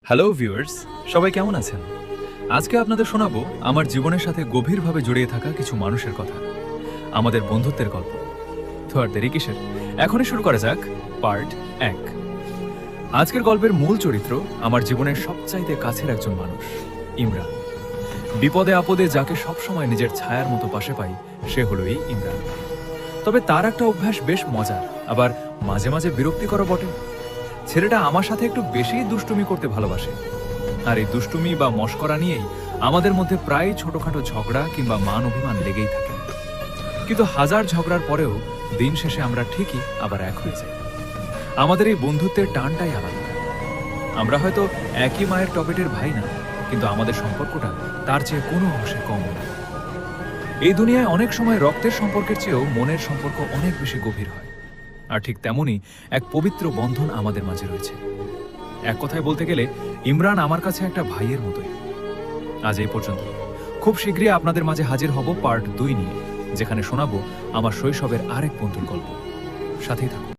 Hello viewers, সবাই কেমন আছেন? আজকে আপনাদের শোনাবো আমার জীবনের সাথে গভীরভাবে জড়িয়ে থাকা কিছু মানুষের কথা, আমাদের বন্ধুত্বের গল্প। তো আর দেরি কিসের, এখনই শুরু করা যাক পার্ট 1। আজকের গল্পের মূল চরিত্র আমার জীবনের সবচাইতে কাছের একজন মানুষ, ইমরান। বিপদে আপদে যাকে সবসময় নিজের ছায়ার মতো পাশে পাই, সে হলো এই ইমরান। তবে তার একটা অভ্যাস বেশ মজার, আবার মাঝে মাঝে বিরক্তিকর বটে। ছেলেটা আমার সাথে একটু বেশি দুষ্টুমি করতে ভালোবাসে, আর এই দুষ্টুমি বা মশকরা নিয়েই আমাদের মধ্যে প্রায় ছোটখাটো ঝগড়া কিংবা মান অভিমান লেগেই থাকে। কিন্তু হাজার ঝগড়ার পরেও দিন শেষে আমরা ঠিকই আবার এক হয়ে যাই। আমাদের এই বন্ধুত্বের টানটাই আলাদা। আমরা হয়তো একই মায়ের টপেটের ভাই না, কিন্তু আমাদের সম্পর্কটা তার চেয়ে কোনো অংশে কম না। এই দুনিয়ায় অনেক সময় রক্তের সম্পর্কের চেয়েও মনের সম্পর্ক অনেক বেশি গভীর হয়, আর ঠিক তেমনই এক পবিত্র বন্ধন আমাদের মাঝে রয়েছে। এক কথায় বলতে গেলে ইমরান আমার কাছে একটা ভাইয়ের মতোই। আজ এই পর্যন্ত। খুব শীঘ্রই আপনাদের মাঝে হাজির হব পার্ট 2 নিয়ে, যেখানে শোনাবো আমার শৈশবের আরেক বন্ধুর গল্প। সাথেই থাকুন।